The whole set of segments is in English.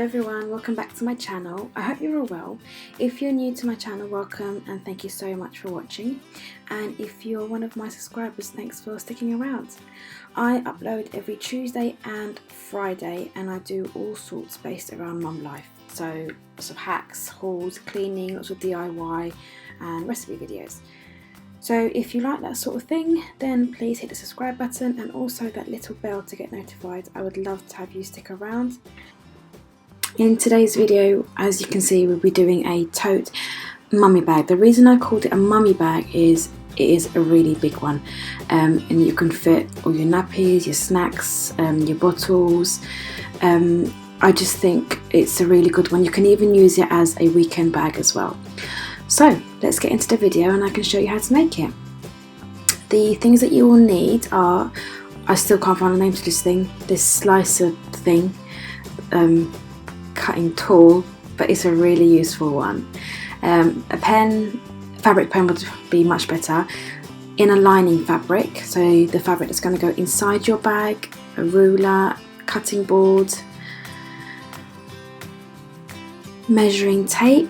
everyone, welcome back to my channel. I hope you're all well. If you're new to my channel, welcome and thank you so much for watching. And if you're one of my subscribers, thanks for sticking around. I upload every Tuesday and Friday and I do all sorts based around mum life. So lots of hacks, hauls, cleaning, lots of DIY and recipe videos. So if you like that sort of thing, then please hit the subscribe button and also that little bell to get notified. I would love to have you stick around. In today's video, as you can see, we'll be doing a tote mummy bag. The reason I called it a mummy bag is it is a really big one, and you can fit all your nappies, your snacks, your bottles. I just think it's a really good one. You can even use it as a weekend bag as well. So let's get into the video and I can show you how to make it. The things that you will need are, I still can't find a name to this thing, this slicer thing, cutting tool, but it's a really useful one. A pen, fabric pen would be much better. Inner lining fabric, so the fabric that's going to go inside your bag, a ruler, cutting board, measuring tape.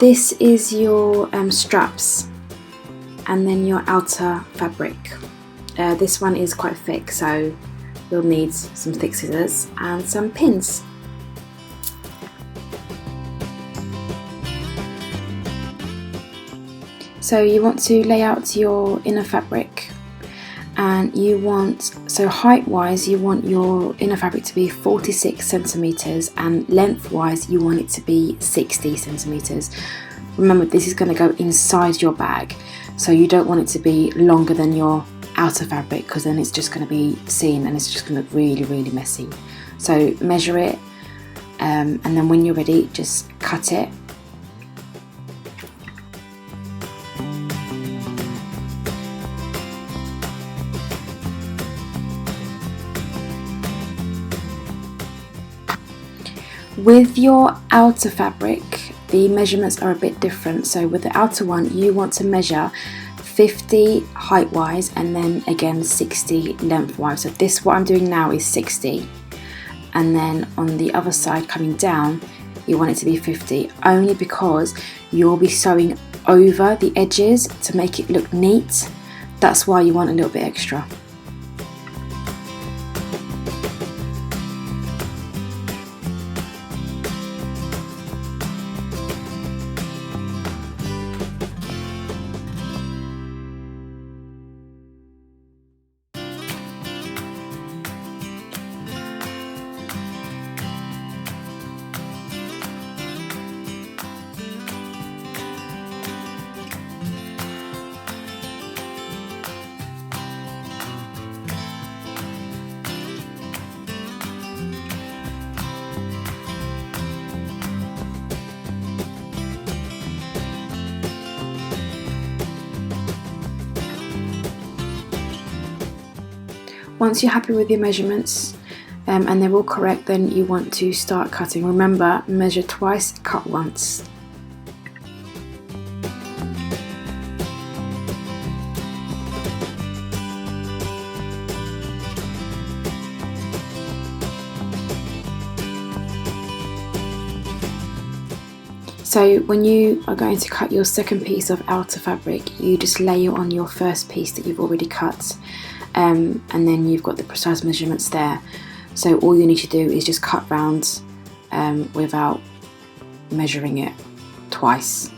This is your straps, and then your outer fabric. This one is quite thick, so you'll need some thick scissors and some pins. So you want to lay out your inner fabric, and you want, so height wise you want your inner fabric to be 46 centimeters and length wise you want it to be 60 centimeters. Remember, this is going to go inside your bag, so you don't want it to be longer than your outer fabric because then it's just going to be seen and it's just going to look really messy. So measure it, and then when you're ready just cut it. With your outer fabric, the measurements are a bit different. So with the outer one, you want to measure 50 height wise and then again 60 length wise. So this, what I'm doing now, is 60, and then on the other side coming down you want it to be 50, only because you'll be sewing over the edges to make it look neat. That's why you want a little bit extra. Once you're happy with your measurements and they're all correct, then you want to start cutting. Remember, measure twice, cut once. So when you are going to cut your second piece of outer fabric, you just layer on your first piece that you've already cut. And then you've got the precise measurements there, so all you need to do is just cut round without measuring it twice.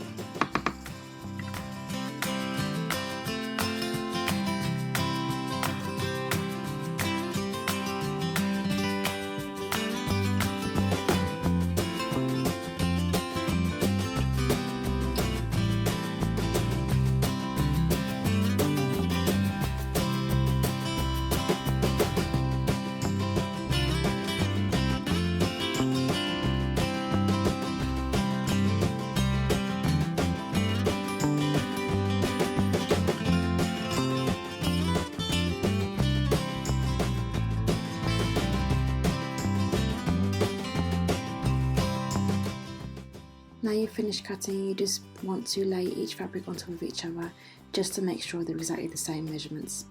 Now you've finished cutting, you just want to lay each fabric on top of each other just to make sure they're exactly the same measurements.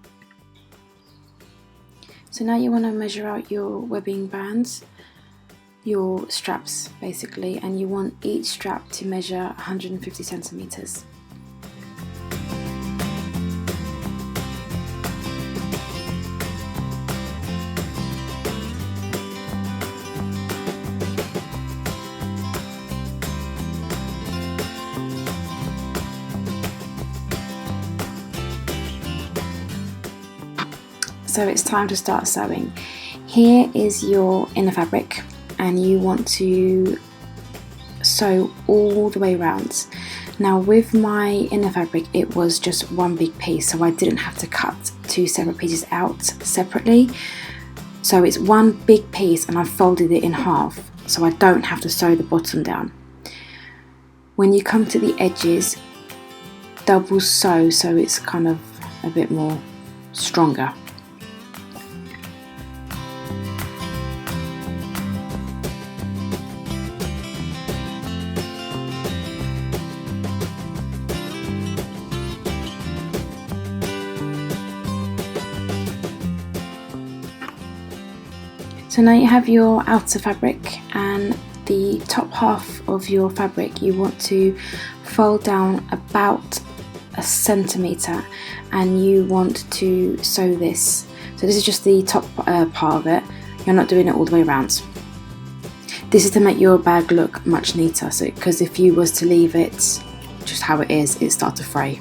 So now you want to measure out your webbing bands. your straps basically, and you want each strap to measure 150 centimeters. So it's time to start sewing. Here is your inner fabric, and you want to sew all the way around. Now with my inner fabric, it was just one big piece, so I didn't have to cut two separate pieces out separately. So it's one big piece and I've folded it in half, so I don't have to sew the bottom down. When you come to the edges, double sew so it's kind of a bit more stronger. So now you have your outer fabric, and the top half of your fabric you want to fold down about 1 centimeter, and you want to sew this. So this is just the top part of it. You're not doing it all the way around. This is to make your bag look much neater, so because if you was to leave it just how it is, it starts to fray.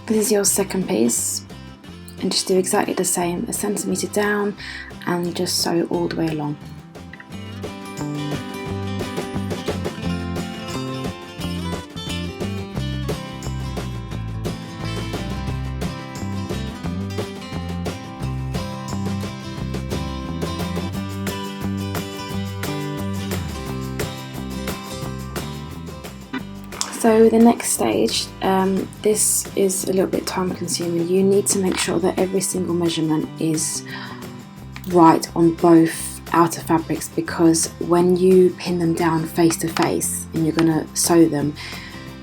This is your second piece, and just do exactly the same, 1 centimeter down, and just sew all the way along. So the next stage, this is a little bit time consuming. You need to make sure that every single measurement is right on both outer fabrics, because when you pin them down face to face and you're going to sew them,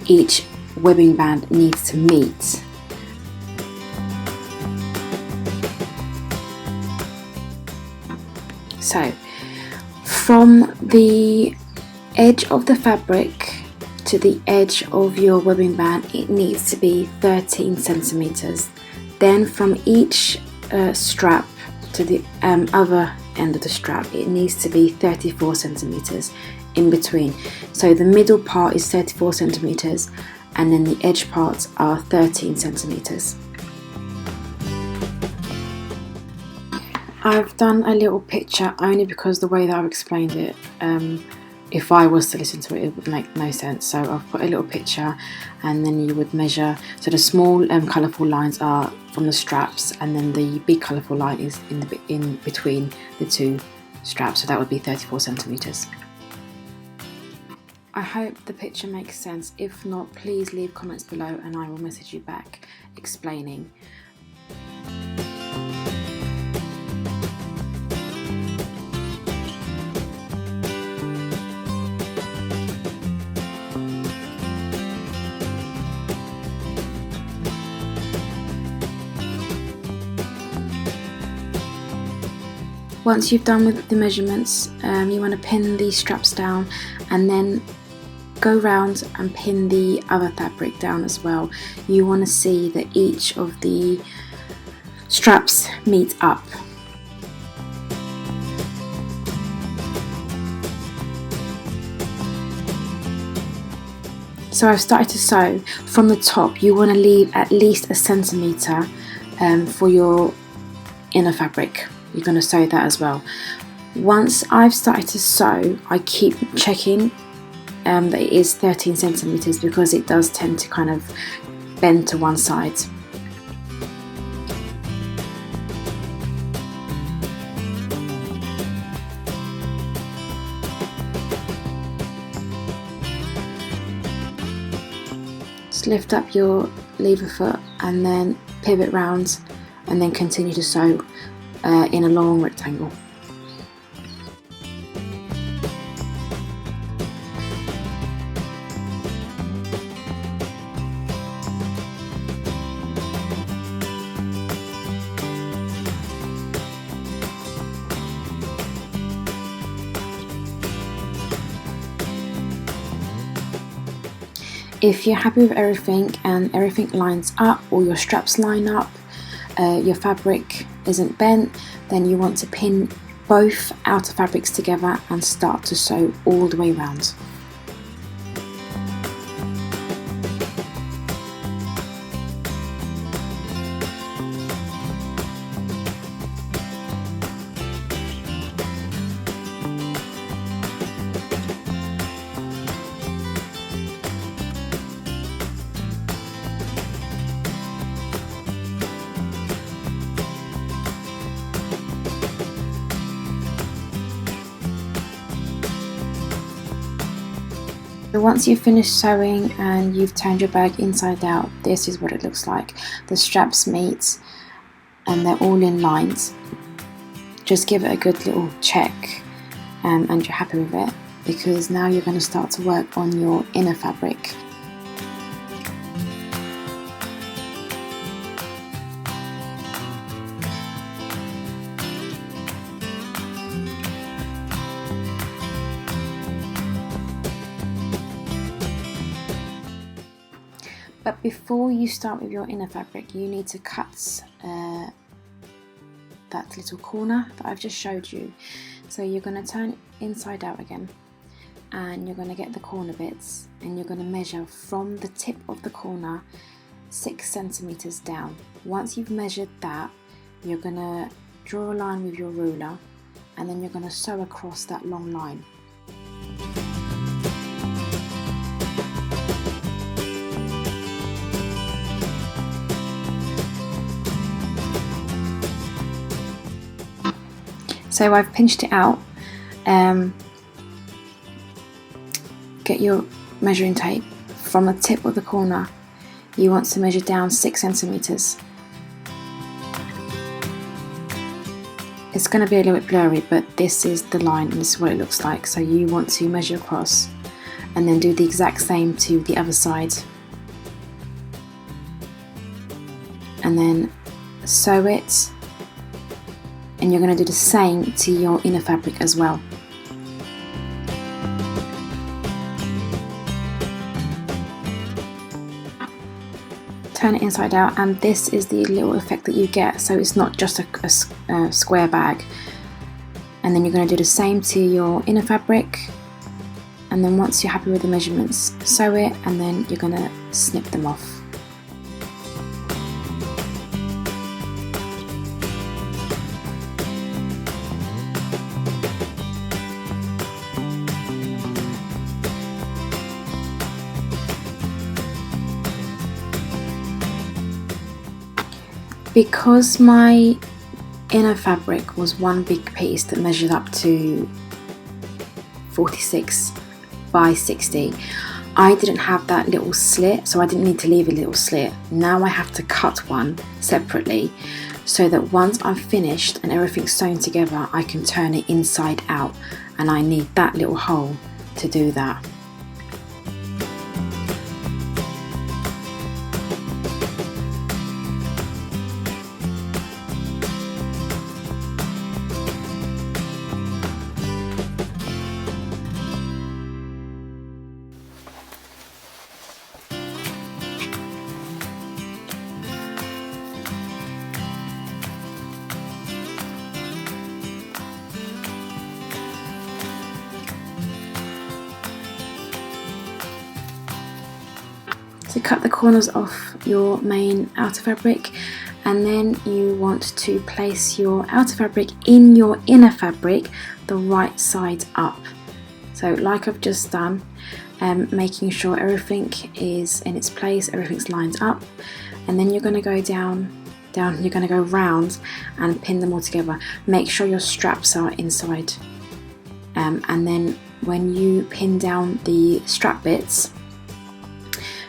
each webbing band needs to meet. So from the edge of the fabric to the edge of your webbing band, it needs to be 13 centimeters. Then from each strap to the other end of the strap, it needs to be 34 centimeters in between. So the middle part is 34 centimeters, and then the edge parts are 13 centimeters. I've done a little picture only because the way that I've explained it, if I was to listen to it, it would make no sense. So I've put a little picture, and then you would measure. So the small colourful lines are from the straps, and then the big colourful line is in between the two straps. So that would be 34 centimeters. I hope the picture makes sense. If not, please leave comments below and I will message you back explaining. Once you've done with the measurements, you want to pin these straps down, and then go round and pin the other fabric down as well. You want to see that each of the straps meet up. So I've started to sew from the top. You want to leave at least 1 centimeter for your inner fabric. You're going to sew that as well. Once I've started to sew, I keep checking that it is 13 centimeters, because it does tend to kind of bend to one side. just lift up your lever foot and then pivot round and then continue to sew in a long rectangle. If you're happy with everything and everything lines up, or your straps line up, your fabric isn't bent, then you want to pin both outer fabrics together and start to sew all the way around. So once you've finished sewing and you've turned your bag inside out, this is what it looks like. The straps meet and they're all in lines. Just give it a good little check and you're happy with it, because now you're going to start to work on your inner fabric. But before you start with your inner fabric, you need to cut that little corner that I've just showed you. So you're going to turn it inside out again, and you're going to get the corner bits, and you're going to measure from the tip of the corner 6 centimeters down. Once you've measured that, you're going to draw a line with your ruler, and then you're going to sew across that long line. So I've pinched it out. Get your measuring tape. From the tip of the corner, you want to measure down 6 centimeters. It's going to be a little bit blurry, but this is the line and this is what it looks like. So you want to measure across and then do the exact same to the other side. And then sew it. And you're going to do the same to your inner fabric as well. Turn it inside out, and this is the little effect that you get, so it's not just a square bag. And then you're going to do the same to your inner fabric, and then once you're happy with the measurements, sew it, and then you're going to snip them off. Because my inner fabric was one big piece that measured up to 46 by 60, I didn't have that little slit, so I didn't need to leave a little slit. Now I have to cut one separately, so that once I've finished and everything's sewn together, I can turn it inside out, and I need that little hole to do that. So cut the corners off your main outer fabric, and then you want to place your outer fabric in your inner fabric the right side up. So like I've just done, making sure everything is in its place, everything's lined up, and then you're going to go down, you're going to go round and pin them all together. Make sure your straps are inside, and then when you pin down the strap bits,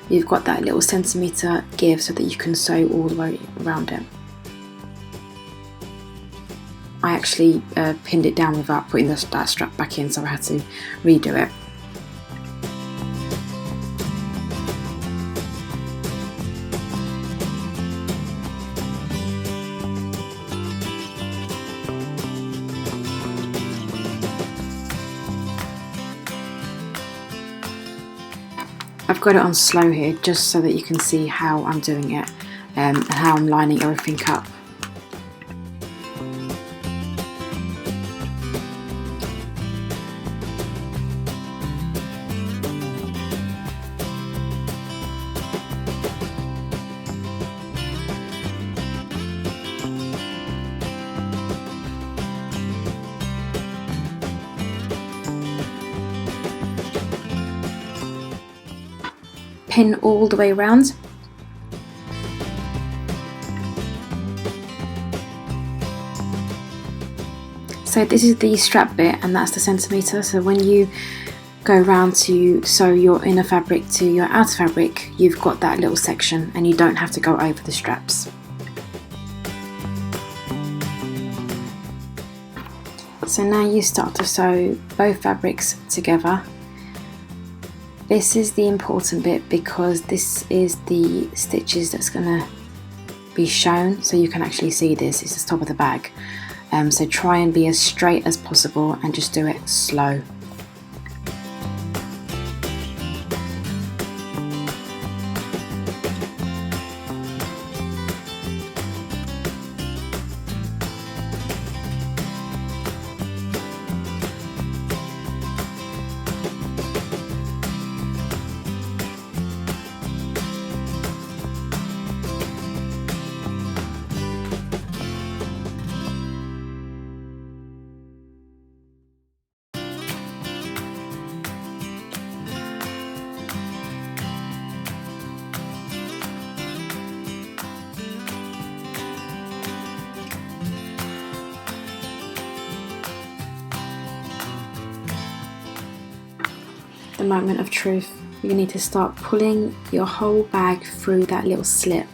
you've got that little centimetre give so that you can sew all the way around it. I actually pinned it down without putting that strap back in, so I had to redo it. I've got it on slow here just so that you can see how I'm doing it and how I'm lining everything up. Pin all the way around. So this is the strap bit and that's the centimetre, so when you go around to sew your inner fabric to your outer fabric, you've got that little section and you don't have to go over the straps. So now you start to sew both fabrics together. This is the important bit because this is the stitches that's going to be shown, so you can actually see this. It's the top of the bag. So try and be as straight as possible and just do it slow. The moment of truth. You need to start pulling your whole bag through that little slit.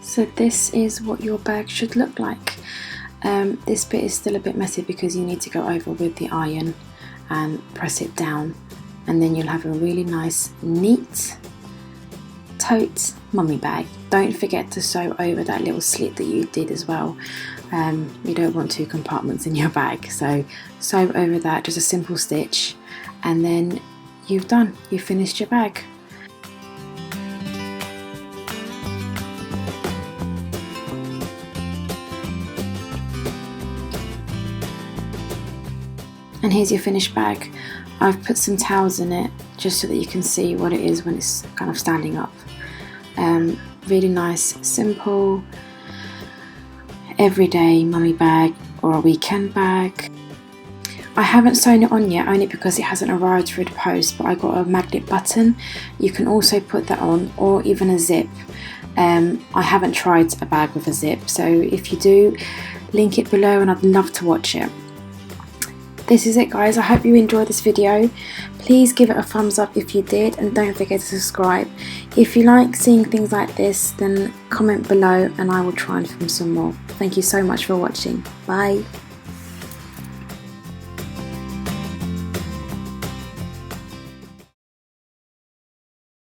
So this is what your bag should look like. This bit is still a bit messy because you need to go over with the iron and press it down, and then you'll have a really nice neat tote mummy bag. Don't forget to sew over that little slit that you did as well. You don't want 2 compartments in your bag, so sew over that, just a simple stitch, and then you've finished your bag. And here's your finished bag. I've put some towels in it just so that you can see what it is when it's kind of standing up. Really nice, simple, everyday mummy bag or a weekend bag. I haven't sewn it on yet, only because it hasn't arrived through the post, but I got a magnet button. You can also put that on, or even a zip. I haven't tried a bag with a zip, so if you do, link it below and I'd love to watch it. This is it, guys. I hope you enjoyed this video. Please give it a thumbs up if you did, and don't forget to subscribe. If you like seeing things like this, then comment below and I will try and film some more. Thank you so much for watching. Bye.